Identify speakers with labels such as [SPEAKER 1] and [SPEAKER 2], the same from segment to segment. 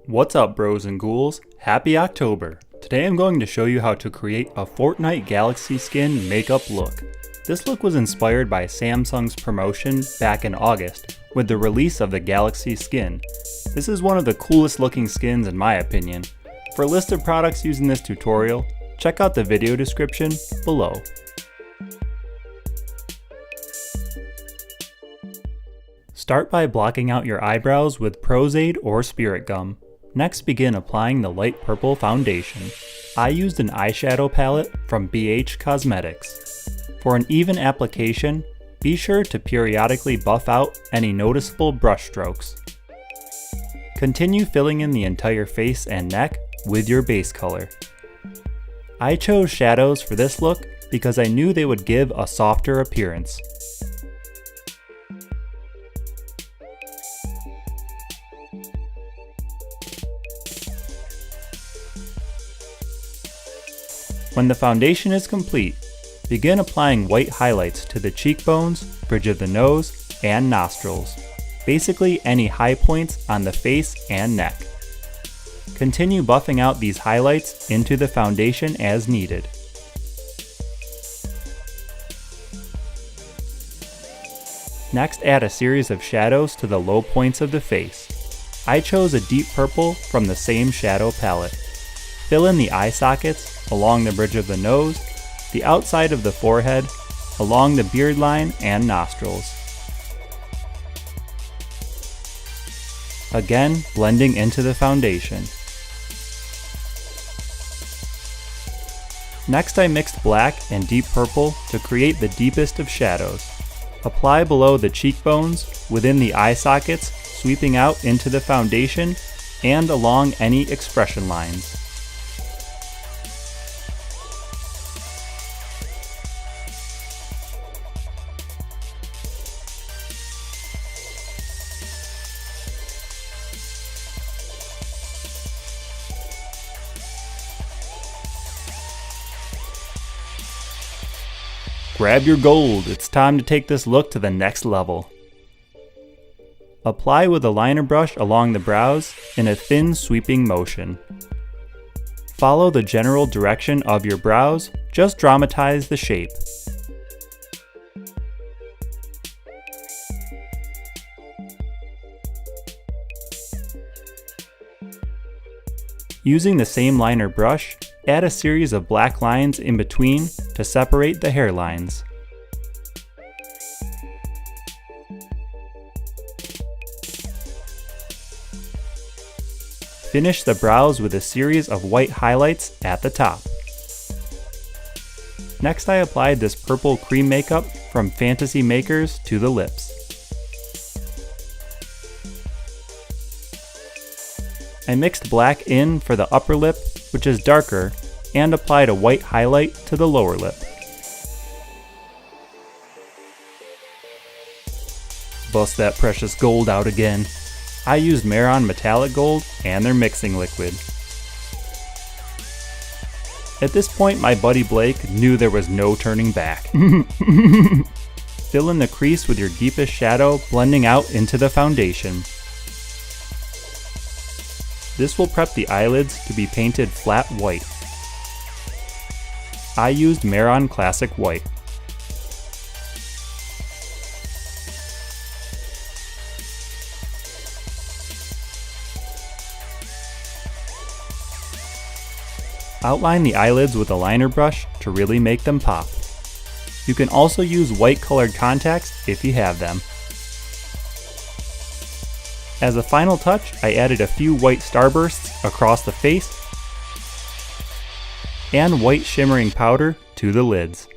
[SPEAKER 1] What's up, bros and ghouls? Happy October! Today I'm going to show you how to create a Fortnite Galaxy skin makeup look. This look was inspired by Samsung's promotion back in August with the release of the Galaxy skin. This is one of the coolest looking skins in my opinion. For a list of products used in this tutorial, check out the video description below. Start by blocking out your eyebrows with Pros Ade or Spirit Gum. Next, begin applying the light purple foundation. I used an eyeshadow palette from bhcosmetics. For an even application, be sure to periodically buff out any noticeable brush strokes. Continue filling in the entire face and neck with your base color. I chose shadows for this look because I knew they would give a softer appearance. When the foundation is complete, begin applying white highlights to the cheekbones, bridge of the nose, and nostrils. Basically any high points on the face and neck. Continue buffing out these highlights into the foundation as needed. Next, add a series of shadows to the low points of the face. I chose a deep purple from the same shadow palette. Fill in the eye sockets, along the bridge of the nose, the outside of the forehead, along the beard line and nostrils. Again, blending into the foundation. Next, I mixed black and deep purple to create the deepest of shadows. Apply below the cheekbones, within the eye sockets, sweeping out into the foundation, and along any expression lines. Grab your gold, it's time to take this look to the next level. Apply with a liner brush along the brows in a thin sweeping motion. Follow the general direction of your brows, just dramatize the shape. Using the same liner brush, add a series of black lines in between to separate the hairlines. Finish the brows with a series of white highlights at the top. Next, I applied this purple cream makeup from Fantasy Makers to the lips. I mixed black in for the upper lip, which is darker, and applied a white highlight to the lower lip. Bust that precious gold out again. I used Mehron metallic gold and their mixing liquid. At this point, my buddy Blake knew there was no turning back. Fill in the crease with your deepest shadow, blending out into the foundation. This will prep the eyelids to be painted flat white. I used Mehron Classic White. Outline the eyelids with a liner brush to really make them pop. You can also use white colored contacts if you have them. As a final touch, I added a few white starbursts across the face and white shimmering powder to the lids.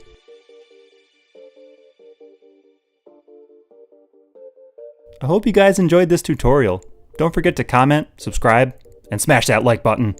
[SPEAKER 1] I hope you guys enjoyed this tutorial. Don't forget to comment, subscribe, and smash that like button.